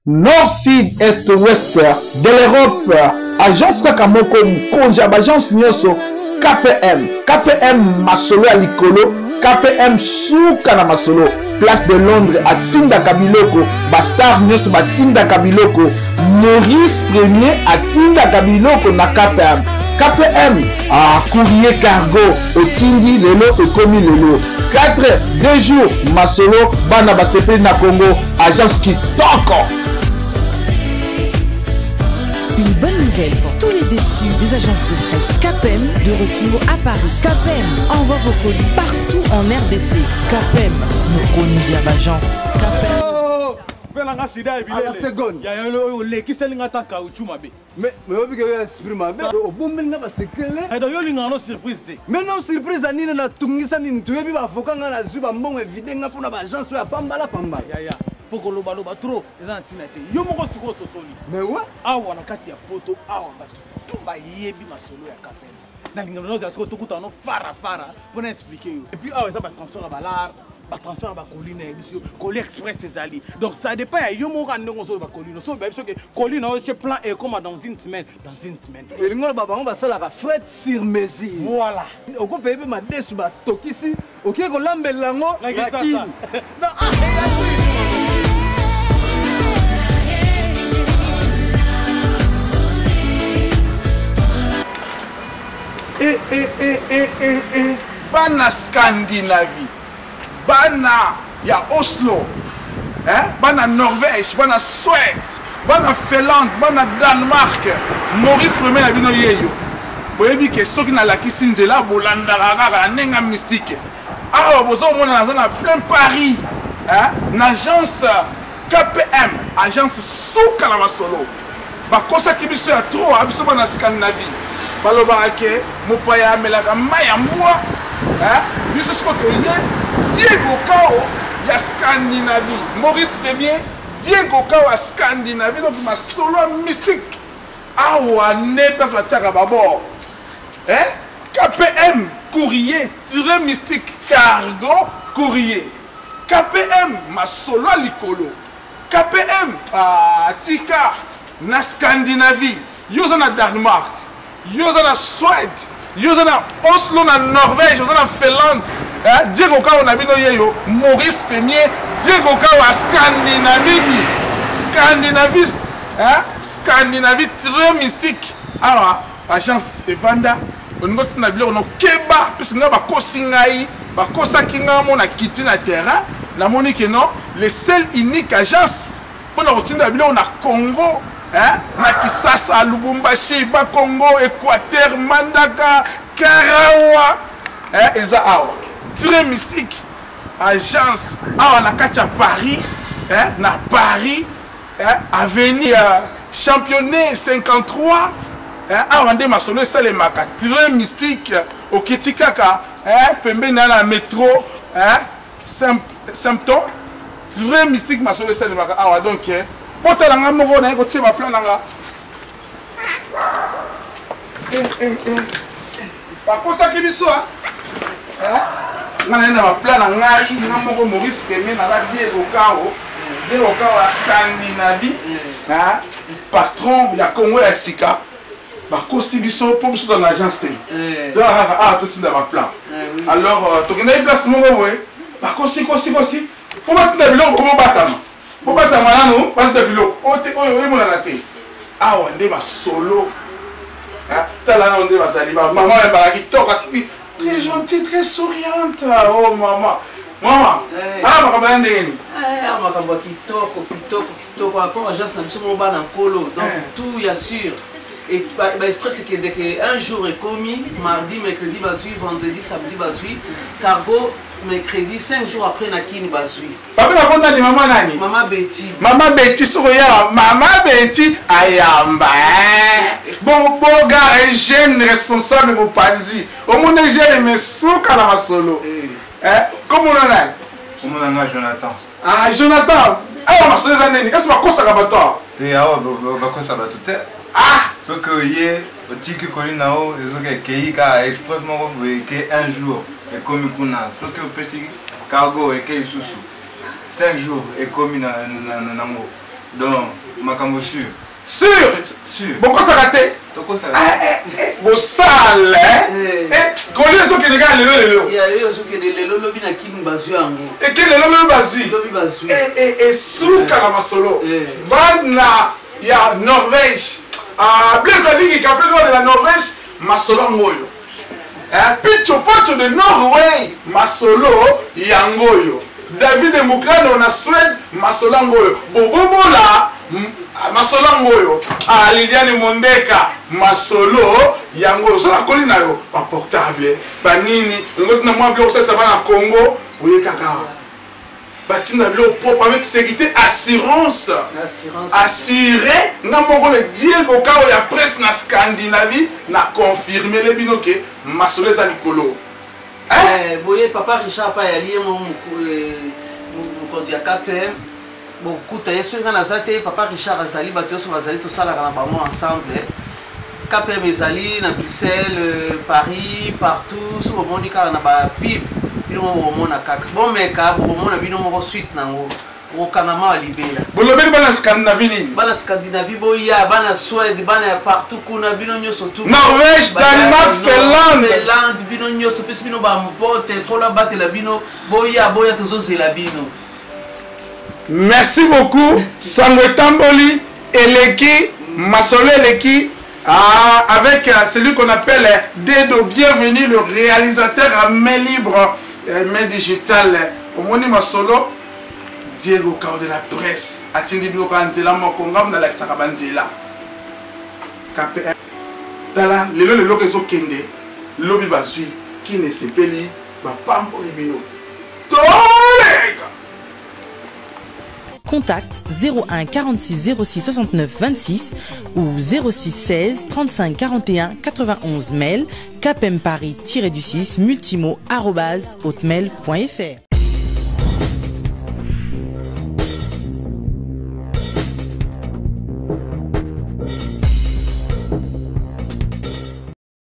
Nord, Sud, Est, Ouest de l'Europe. Agence Kakamoko, Konjab, agence Nyoso, KPM. KPM Masolo à Likolo, KPM Soukana Masolo. Place de Londres à Tinda Kabiloko, Bastar Nyoso à Tinda Kabiloko, Maurice Premier à Tinda Kabiloko na KPM. KPM courrier cargo au Tindi Lelo et Komi Lelo 4 2 jours Masolo Bana Bastepe na Congo agence Kitoko. Une bonne nouvelle pour tous les déçus des agences de fret. KPM de retour à Paris. KPM envoie vos colis partout en RDC. KPM Mokondi Agence. KPM. Pelanga sida et à la seconde. Il y a le qui s'est tant caoutchouc ma bé. Mais obi que esprit ma bé. Au bon moment na secret. Et donc yo linga surprise te. Mais non surprise ani na tungisa ni tuyebi ba foka nga na zuba mbongo évident nga pour na agence ya pambala pambala. Ya poko loba trop eza ntina te. Yo moko siko sosoli. Mais ouais. Awa na kati ya poto awa batu. Tumba yebi masolo ya kapel. Na linga nozo asiko tokuta no fara pour expliquer yo. Et puis awa ça ba transfert ba lar. Transfert à la colline, colis express ces alliés. Donc ça dépend. Il y a un moment où la colline, que colline, je plan et comme dans une semaine. Et le monde on va ça la fret sur mesure. Voilà. On peut payer ma dé sur ma tokisi. Ok, qu'on lambe lango. La kin. Bana Scandinavie. Bana ya Oslo, bana Norvège, bana Suède, bana Finlande, bana Danemark, Maurice Premier na bino yeyo. Boyebi ke soki na laki sinzela bolanda kaka nenga mystique. Ah bozo mona na plein Paris, na agence KPM, agence Souka na Masolo. Ba kosa ki biso ya trop abiso bana Scandinavie. Balobaka ke mopaya melaka maya mwa, biso siko toye Diego Kao ya Scandinavie, Maurice Premier, Diego Kao à Scandinavie, donc ma solo mystique. Awa ne place la tchaka babor. KPM courrier, tiré mystique, cargo courrier. KPM ma solo likolo. KPM tika na Scandinavie, yoza na Danemark, yoza na Suède, yoza na Oslo na Norvège, yoza na Finlande. Diego Kao na bino yeyo, Maurice Premier, Diego Kao à Scandinavie. Scandinavie très mystique. Alors, agence Evanda, on va na bilo no keba, parce que nga ba kosingai, ba kosaki nga mona kiti na terrain, na moni que non, le seul unique agence pour na rotina bilo na Congo, na Kisasa, Lubumbashi, ba Congo, Équateur, Mandaka, Karawa, eza awa. Très mystique, agence à la Paris, na Paris, avenue championné 53, à ma solo salemaka, très mystique, au Kitikaka, pembe na la métro, symptôme, très mystique ma solo salemaka, ah donc, pour te l'anga moro na ko tiba plan nanga. Par contre ça qui biso na ma plan na ngai na moko Maurice Premier na Diego Kao à Scandinavie, patron ya Congo ya Sika, ba kosi biso pour biso dans l'agence te. Donc tout ça dans ma plan. Alors to kena place moko boy, ba kosi pour battre de biloko pour batama. Pour batama nanu, battre de biloko. Oyo mona na te. Ah on ma solo. Tala on va sali ba maman ya ba ki toka. Très gentille, très souriante. Oh maman. Maman. Ma kabane ndeni. Ma kabo kitoko encore agence na biso mo ba na kolo. Donc tout y assure. Et express c'est que un jour est commis, mardi, mercredi bazui, vendredi, samedi bazui, cargo mercredi 5 jours après na kini bazui. Papa na konda ni maman nani? Maman Betty. Maman Betty soya, maman Betty ayamba. Bon gars et jeune responsable pour Panzi. Au monde jeune mais souka na masolo. Comment on a? Comment on a Jonathan? Ah Jonathan. Ah masolo zaneni. Est-ce que kosa ka bato? Te awa ba kosa bato te. Ah. Ce que hier, au tiki kolinao, ils ont keika expressement que un jour et comme kuna. Ce que petit cargo et que sous 5 jours et comme na namo. donc makambo sûr bokosaka te bosala koli ezokende kaka lelo lobi na kimi bazwi yango eke lelo lobi bazwi esuka na masolo bana ya Norvège Blaise alingi café noir de la Norvège masolo yango oyo Picho Pocho de Norway masolo yango oyo David Mukrano na Suède masolo yango oyo Bobobola masolo yango oyo Liliane Mondeka masolo yango oyo sola koli na yo ba portable ba nini ngoti na mwa bio ça va na Congo oye kaka batina bio propre avec sécurité assurance assuré na moko le Diego Kao ya presse na Scandinavie na confirmer le bino ke masolo za likolo boye papa Richard pa ya lié mon konti ya KPM beaucoup yeso ngana zate papa Richard azali bato so bazali to sala kana ba mo ensemble KPM ezali na Bruxelles Paris partout so bondi kala na ba pib bino mo mona kaka bon meka bo mona bino mo suite nango o kanama libela bolobeli bana Scandinavie nini bana Scandinavie boya bana Suède bana partout kuna bino nyoso tout Norvège Danemark Finlande bino nyoso to pesi bino ba mpote kola batela bino boya tozozela bino. Merci beaucoup Sangwe Tamboli Eleki Masolo Eleki avec celui qu'on appelle Dedo. Bienvenue le réalisateur à main libre, main digitale. Au moni Masolo Diego Kao de la presse atindi biloko antela mokongam na la sakabandela KPM tala lelo kezokende lobi bazwi qui ne sepeli ba pambo ebino tolega. Contact 01 46 06 69 26 ou 06 16 35 41 91. Mail kpmparis-du6 multimo@hotmail.fr.